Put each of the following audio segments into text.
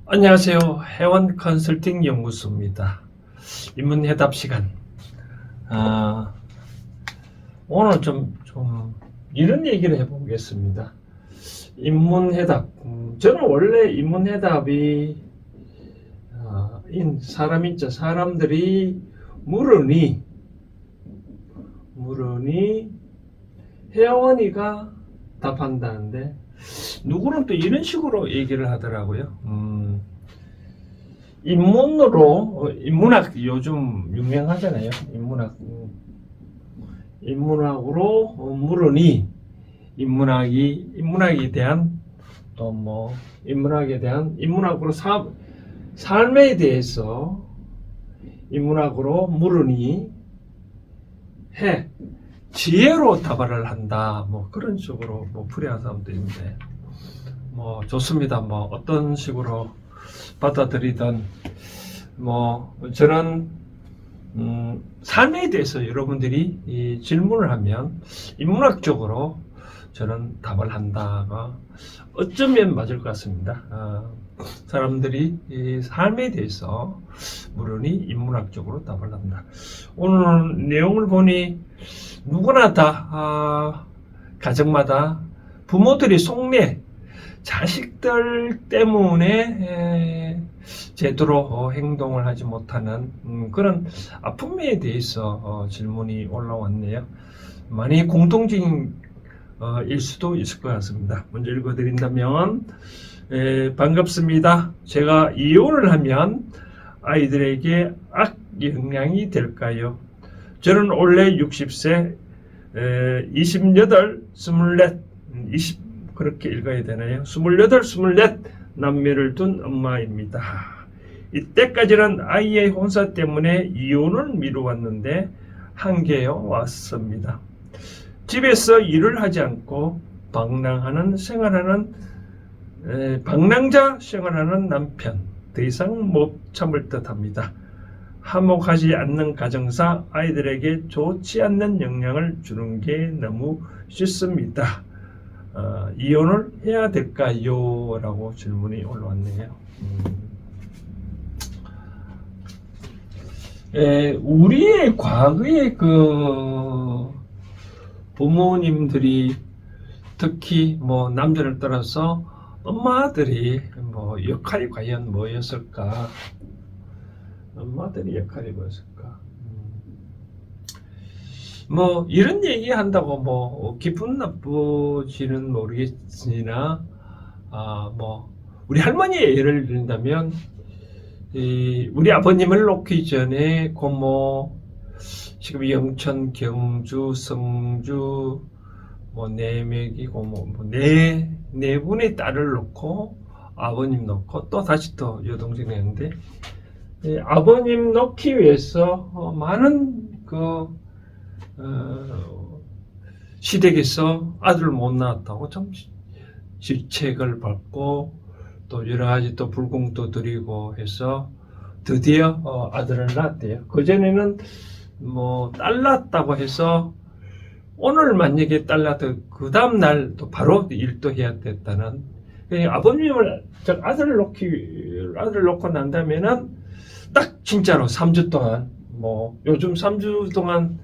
안녕하세요. 회원 컨설팅 연구소입니다. 인문해답 시간. 아, 오늘 좀 이런 얘기를 해보겠습니다. 인문해답. 저는 원래 인문해답이 사람들이 물으니 회원이가 답한다는데 누구는 또 이런 식으로 얘기를 하더라고요. 인문학 요즘 유명하잖아요. 인문학으로 물으니 인문학에 대한 또 뭐 인문학으로 삶에 대해서 인문학으로 물으니 지혜로 답을 한다. 뭐 그런 식으로 뭐 풀이하는 사람도 있는데 뭐 좋습니다. 뭐 어떤 식으로 받아들이든 뭐 저는 삶에 대해서 여러분들이 질문을 하면 인문학적으로 저는 답을 한다가 어쩌면 맞을 것 같습니다. 사람들이 이 삶에 대해서 물으니 인문학적으로 답을 한다. 오늘 내용을 보니 누구나 다 가정마다 부모들이 속내 자식들 때문에 제대로 행동을 하지 못하는 그런 아픔에 대해서 질문이 올라왔네요. 많이 공통적인 일 수도 있을 것 같습니다. 먼저 읽어드린다면 반갑습니다. 제가 이혼을 하면 아이들에게 악영향이 될까요? 저는 원래 60세 28, 24, 20 그렇게 읽어야 되나요? 28, 24 남매를 둔 엄마입니다. 이때까지는 아이의 혼사 때문에 이혼을 미루었는데 한계에 왔습니다. 집에서 일을 하지 않고 방랑자 생활하는 남편, 더 이상 못 참을 듯합니다. 화목하지 않는 가정사 아이들에게 좋지 않는 영향을 주는 게 너무 싫습니다. 이혼을 해야 될까요? 라고 질문이 올라왔네요. 우리의 과거의 그 부모님들이 특히 뭐 남자를 떠나서 엄마들이 뭐 역할이 과연 뭐였을까? 엄마들이 역할이 뭐였을까? 뭐 이런 얘기 한다고 뭐 기분 나쁘지는 모르겠으나 뭐 우리 할머니의 예를 들자면 우리 아버님을 놓기 전에 고모 지금 영천, 경주, 성주 뭐 네명이 고모 네 분의 딸을 놓고 아버님 놓고 또 다시 또 여동생이 했는데 아버님 놓기 위해서 많은 시댁에서 아들을 못 낳았다고 좀 질책을 받고 또 여러 가지 또 불공도 드리고 해서 드디어 아들을 낳았대요. 그전에는 뭐 딸 낳았다고 해서 오늘 만약에 딸 낳았다 그 다음 날 또 바로 일도 해야 됐다는 아버님을 아들을 놓고 난다면은 딱 진짜로 3주 동안 뭐 요즘 3주 동안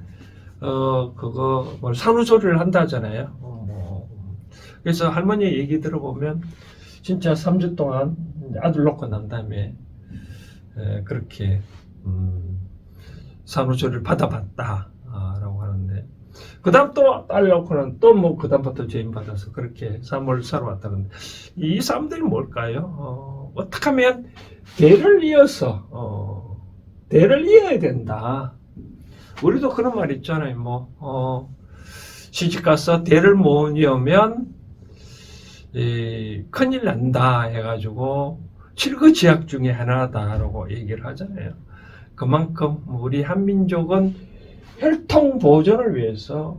그거 뭐 산후조리를 한다잖아요. 그래서 할머니 얘기 들어보면 진짜 3주 동안 아들 놓고 난 다음에 그렇게 산후조리를 받아봤다라고 하는데 그 다음 또 딸 놓고는 또 뭐 그 다음부터 죄인 받아서 그렇게 삶을 살아왔다는데 이 사람들이 뭘까요? 어떻게 하면 대를 이어야 된다. 우리도 그런 말 있잖아요. 뭐 시집가서 대를 못 이으면 큰일 난다 해가지고 칠거지약 중에 하나다라고 얘기를 하잖아요. 그만큼 우리 한민족은 혈통 보존을 위해서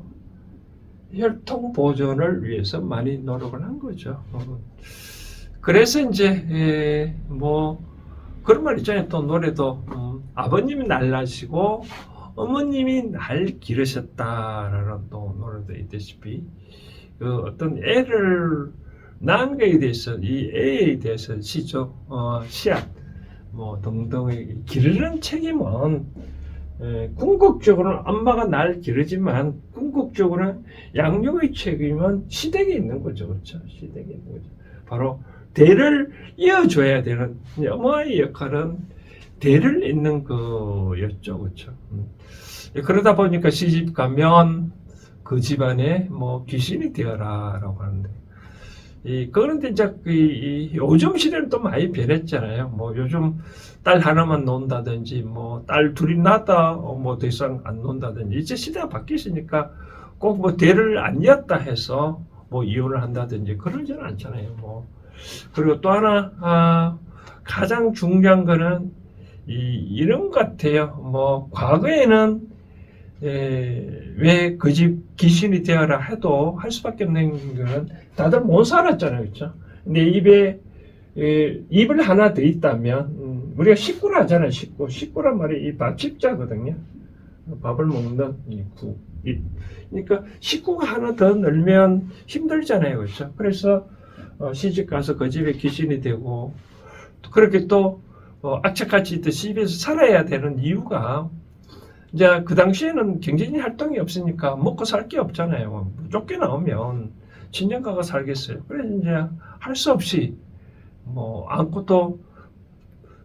많이 노력을 한 거죠. 그래서 이제 뭐 그런 말 있잖아요. 또 노래도 아버님이 날 낳으시고 어머님이 날 기르셨다라는 또 노래도 있다시피 그 어떤 애를 낳은 거에 대해서 이 애에 대해서 시조, 씨앗 뭐 등등의 기르는 책임은 궁극적으로는 엄마가 날 기르지만 궁극적으로는 양육의 책임은 시댁에 있는 거죠, 그렇죠? 시댁에 있는 거죠. 바로 대를 이어줘야 되는 어머의 역할은 대를 잇는 거였죠, 그렇죠? 그러다 보니까 시집 가면 그 집안에 뭐 귀신이 되어라라고 하는데. 그런데 이제 요즘 시대는 또 많이 변했잖아요. 뭐 요즘 딸 하나만 논다든지, 뭐 딸 둘이 낳았다, 뭐 더 이상 안 논다든지, 이제 시대가 바뀌시니까 꼭 뭐 대를 안 이었다 해서 뭐 이혼을 한다든지 그러지는 않잖아요. 뭐 그리고 또 하나 가장 중요한 거는 이런 것 같아요. 뭐 과거에는 왜 그 집 귀신이 되어라 해도 할 수밖에 없는 거는 다들 못 살았잖아요, 그렇죠? 근데 입을 하나 더 있다면 우리가 식구라 하잖아요, 식구란 말이 이 밥집자거든요. 밥을 먹는 입. 그러니까 식구가 하나 더 늘면 힘들잖아요, 그렇죠? 그래서 시집 가서 그 집에 귀신이 되고 그렇게 또 악착같이 또 집에서 살아야 되는 이유가 이제 그 당시에는 경제적인 활동이 없으니까 먹고 살 게 없잖아요. 쫓겨나오면 친정가가 살겠어요. 그래서 이제 할 수 없이 뭐 아무것도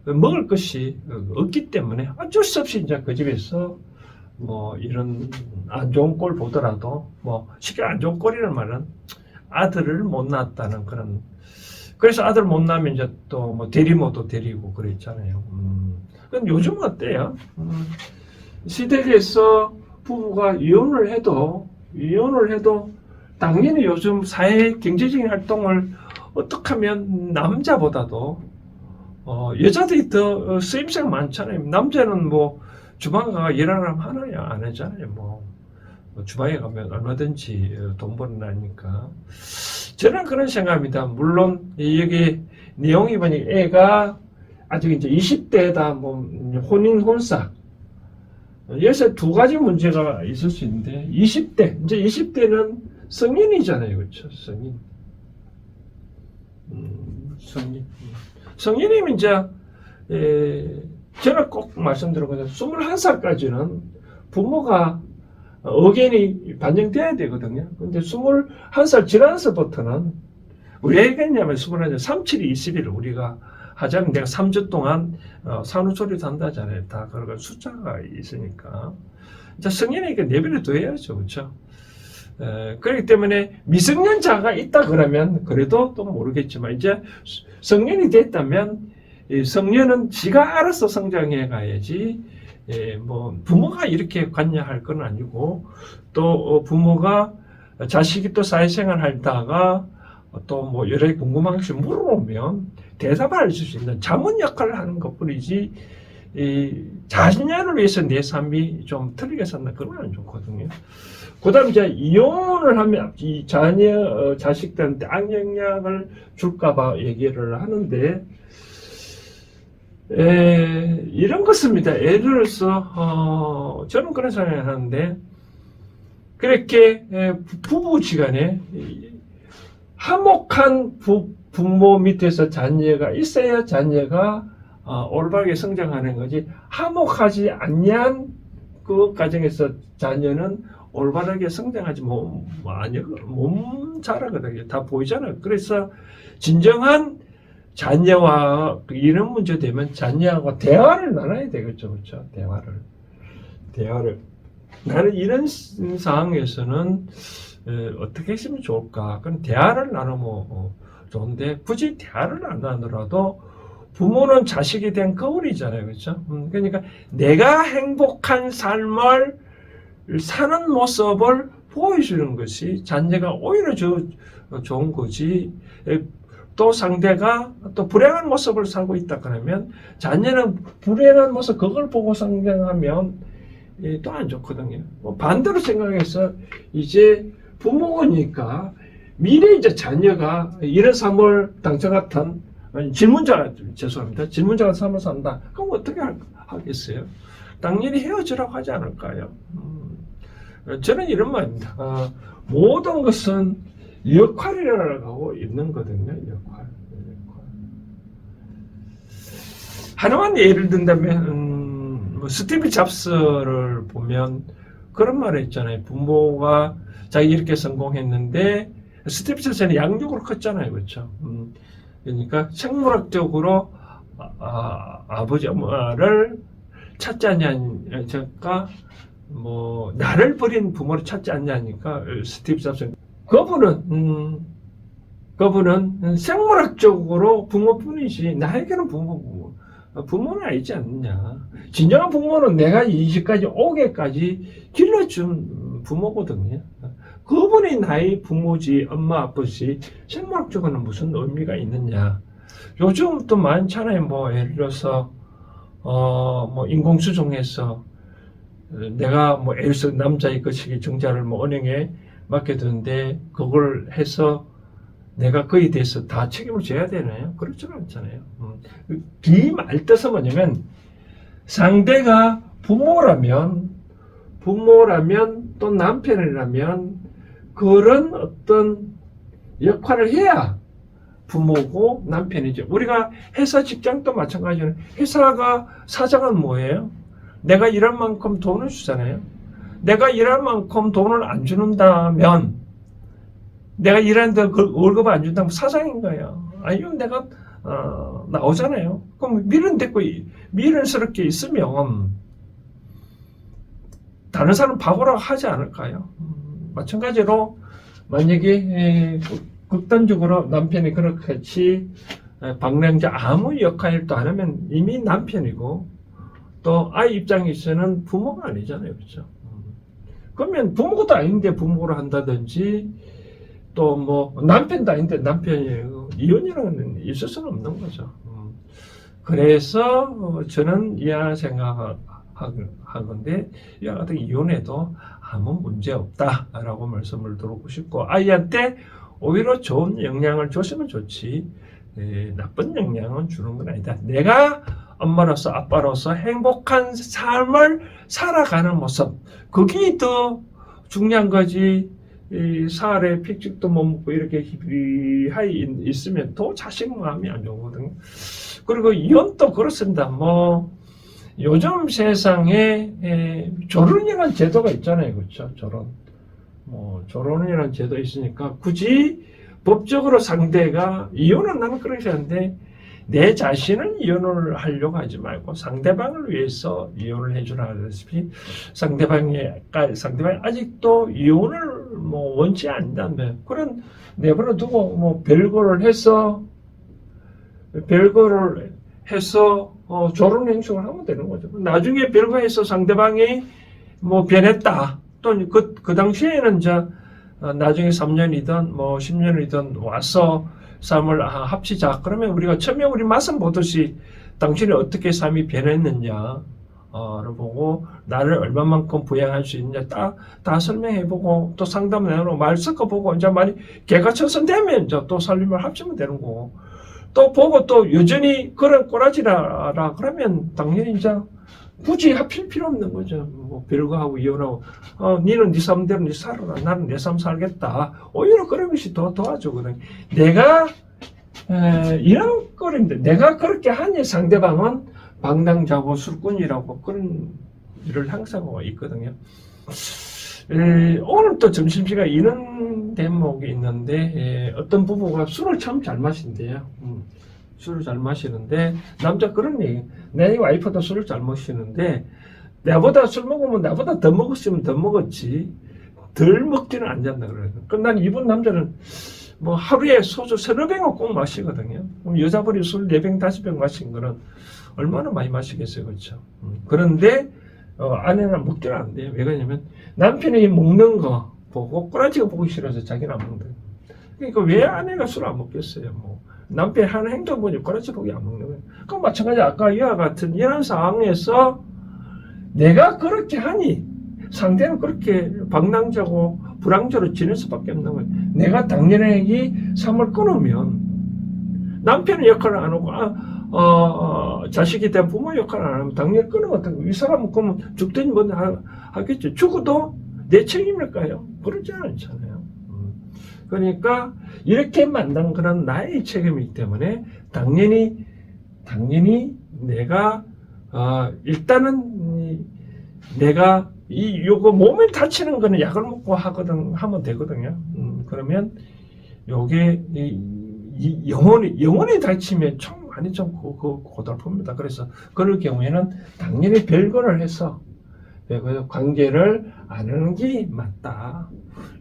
먹을 것이 없기 때문에 어쩔 수 없이 이제 그 집에서 뭐 이런 안 좋은 꼴 보더라도 뭐 쉽게 안 좋은 꼴이라는 말은 아들을 못 낳았다는 그런. 그래서 아들 못 낳으면 이제 또 뭐 대리모도 데리고 그랬잖아요. 그럼 요즘은 어때요? 시댁에서 부부가 이혼을 해도 당연히 요즘 사회 경제적인 활동을 어떻게 하면 남자보다도 여자들이 더 쓰임새가 많잖아요. 남자는 뭐 주방에 가서 일하라면 하나요? 안 하잖아요. 뭐 주방에 가면 얼마든지 돈 버는 나니까. 저는 그런 생각입니다. 물론 여기 내용이 보니까 애가 아직 이제 20대다, 뭐 혼인 혼사. 여기서 두 가지 문제가 있을 수 있는데, 20대, 이제 20대는 성인이잖아요, 그렇죠? 성인이면 이제 제가 꼭 말씀드렸거든요. 21살까지는 부모가 의견이 반영돼야 되거든요. 근데 21살 지나서부터는 왜 얘기했냐면 21살, 37이 20일 우리가 하자면 내가 3주 동안 산후조리도 한다잖아요. 다 그런 숫자가 있으니까. 자, 성인이니까 내버려 둬야죠. 그렇죠? 그렇기 때문에 미성년자가 있다 그러면 그래도 또 모르겠지만 이제 성년이 됐다면 성년은 지가 알아서 성장해 가야지 뭐 부모가 이렇게 관여할 건 아니고 또 부모가 자식이 또 사회생활 하다가 또 뭐 여러 가지 궁금한 것이 물어보면 대답을 할 수 있는 자문 역할을 하는 것뿐이지 자신을 위해서 내 삶이 좀 틀리게 산다 그건 안 좋거든요. 그다음 이제 이혼을 하면 이 자식들한테 악영향을 줄까봐 얘기를 하는데 이런 것입니다. 예를 들어서 저는 그런 생각을 하는데 그렇게 부부지간에 화목한 부모 밑에서 자녀가 있어야 자녀가 올바르게 성장하는 거지 화목하지 않는 그 가정에서 자녀는 올바르게 성장하지 못 자라거든요. 다 보이잖아요. 그래서 진정한 자녀와 이런 문제 되면 자녀하고 대화를 나눠야 되겠죠. 그렇죠? 대화를. 나는 이런 상황에서는 어떻게 했으면 좋을까? 그럼 대화를 나누면 좋은데 굳이 대화를 안 나누더라도 부모는 자식에 대한 거울이잖아요. 그렇죠? 그러니까 내가 행복한 삶을 사는 모습을 보여주는 것이 자녀가 오히려 좋은 거지. 또 상대가 또 불행한 모습을 살고 있다 그러면 자녀는 불행한 모습 그걸 보고 성장하면 또 안 좋거든요. 반대로 생각해서 이제 부모니까 미래 이제 자녀가 이런 삶을 당처 같은 질문자 같은 삶을 산다. 그럼 어떻게 하겠어요? 당연히 헤어지라고 하지 않을까요? 저는 이런 말입니다. 모든 것은 역할이라고 있는 거거든요. 역할. 하나만 예를 든다면 뭐 스티브 잡스를 보면 그런 말을 했잖아요. 부모가 자기 이렇게 성공했는데 스티브 잡스는 양육으로 컸잖아요. 그렇죠? 그러니까 생물학적으로 아버지 엄마를 찾지 않냐니까 뭐 나를 버린 부모를 찾지 않냐니까 스티브 잡스 그분은 생물학적으로 부모뿐이지 나에게는 부모는 아니지 않느냐. 진정한 부모는 내가 이 집까지 오게까지 길러준 부모거든요. 그분이 나의 부모지 엄마 아버지 생물학적으로는 무슨 의미가 있느냐. 요즘 또 많잖아요. 뭐 예를 들어서 뭐 인공수정해서 내가 뭐 예를 들어서 남자의 거시기 정자를 뭐 은행에 맡겨두는데 그걸 해서 내가 그에 대해서 다 책임을 져야 되나요? 그렇지는 않잖아요. 이 말 뜻은 뭐냐면 상대가 부모라면 또 남편이라면 그런 어떤 역할을 해야 부모고 남편이죠. 우리가 회사 직장도 마찬가지로 회사가 사장은 뭐예요? 내가 일할 만큼 돈을 주잖아요. 내가 일할 만큼 돈을 안 주는다면 내가 일하는데 그 월급 안 준다면 사장인 거예요. 아니면 내가 나오잖아요. 그럼 미련스럽게 있으면 다른 사람 바보라고 하지 않을까요? 마찬가지로 만약에 극단적으로 남편이 그렇게 방랑자 아무 역할도 안 하면 이미 남편이고 또 아이 입장에서는 부모가 아니잖아요. 그렇죠? 그러면 부모도 아닌데 부모로 한다든지 또 뭐 남편도 아닌데 남편이에요. 이혼이라는 있을 수는 없는 거죠. 그래서 저는 이하 생각하건데 이와 같은 이혼에도 아무 문제 없다라고 말씀을 드리고 싶고 아이한테 오히려 좋은 영향을 줬으면 좋지 나쁜 영향은 주는 건 아니다. 내가 엄마로서 아빠로서 행복한 삶을 살아가는 모습 그게 더 중요한 거지. 이 사활에 픽직도 못 먹고 이렇게 희비하이 있으면 더 자식 마음이 안 좋거든요. 그리고 이혼도 그렇습니다. 뭐 요즘 세상에 결혼이라는 제도가 있잖아요. 그렇죠? 결혼이라는 제도 있으니까 굳이 법적으로 상대가 이혼은 나는 그렇게 하는데 내 자신은 이혼을 하려고 하지 말고 상대방을 위해서 이혼을 해주라 하듯이 상대방이 아직도 이혼을 뭐 원치 않는다면 그런 내버려 두고 뭐 별거를 해서 결혼 행동을 하면 되는 거죠. 나중에 별거해서 상대방이 뭐 변했다. 또 그 당시에는 나중에 3년이든 뭐 10년이든 와서 삶을 합치자. 그러면 우리가 처음에 우리 말씀 보듯이 당신이 어떻게 삶이 변했느냐 를 보고 나를 얼마만큼 부양할 수 있느냐 다 설명해보고 또 상담을 해보고 말 섞어보고 이제 말이 개가 천선되면 이제 또 살림을 합치면 되는 거고 또 보고 또 여전히 그런 꼬라지라 그러면 당연히 이제 굳이 합칠 필요 없는 거죠. 뭐 별거하고 이혼하고 니는 네 삶대로 네 살아라. 나는 내 삶 살겠다. 오히려 그런 것이 더 도와주거든. 내가 이런 꼴인데 내가 그렇게 하니 상대방은 방랑자고 술꾼이라고 그런 일을 항상 하고 있거든요. 오늘 또 점심시간 이런 대목이 있는데 어떤 부부가 술을 참 잘 마신대요. 술을 잘 마시는데 남자 그런 얘기 내 와이프도 술을 잘 마시는데 나보다 술 먹으면 나보다 더 먹었으면 더 먹었지 덜 먹지는 않는다 그래요. 그럼 난 이분 남자는 뭐 하루에 소주 서너 병을 꼭 마시거든요. 그럼 여자분이 술 4병 5병 마신 거는 얼마나 많이 마시겠어요. 그렇죠? 그런데 아내는 먹지는 않는데요. 왜 그러냐면 남편이 먹는 거 보고 꼬라지가 보기 싫어서 자기는 안 먹는다. 그러니까 왜 아내가 술 안 먹겠어요. 뭐 남편이 하는 행동 보니 꼬라지 보기 안 먹는 거예요. 그럼 마찬가지 아까 이와 같은 이런 상황에서 내가 그렇게 하니 상대는 그렇게 방랑자고 불황자로 지낼 수밖에 없는 거예요. 내가 당연히 삶을 끊으면 남편의 역할을 안 하고 자식에 대한 부모 역할을 안 하면 당연히 끊으면 이 사람은 그러면 죽든지 뭐든 하겠죠. 죽어도 내 책임일까요? 그러지 않잖아요. 그러니까 이렇게 만든 그런 나의 책임이기 때문에 당연히 내가 일단은 내가 요거 몸에 다치는 거는 약을 먹고 하면 되거든요. 그러면 요게 영혼이 다치면 참 많이 좀 고달픕니다. 그래서 그럴 경우에는 당연히 별거를 해서 관계를 안 하는 게 맞다.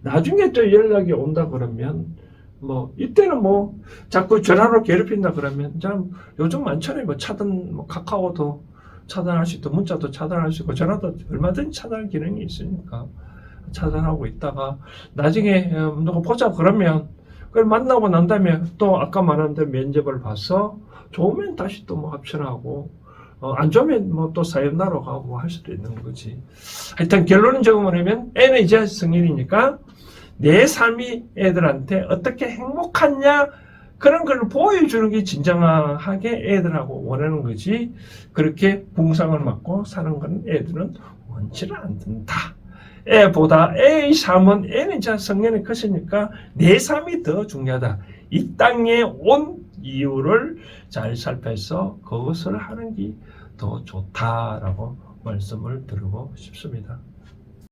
나중에 또 연락이 온다 그러면 뭐 이때는 뭐 자꾸 전화로 괴롭힌다 그러면 참 요즘 많잖아요. 뭐 차단, 뭐 카카오도 차단할 수 있고 문자도 차단할 수 있고 전화도 얼마든지 차단할 기능이 있으니까 차단하고 있다가 나중에 누구 보자 그러면 그걸 만나고 난 다음에 또 아까 말한 대로 면접을 봐서 좋으면 다시 또 뭐 합쳐하고 안 좋으면 뭐 또 사연나로 가고 할 수도 있는 거지. 하여튼 결론적으로 하면 애는 이제 성인이니까 내 삶이 애들한테 어떻게 행복하냐 그런 걸 보여주는 게 진정하게 애들하고 원하는 거지. 그렇게 궁상을 맞고 사는 건 애들은 원치를 않는다. 애보다 애의 삶은 애는 이제 성년이 컸으니까 내 삶이 더 중요하다. 이 땅에 온 이유를 잘 살펴서 그것을 하는 게 더 좋다라고 말씀을 드리고 싶습니다.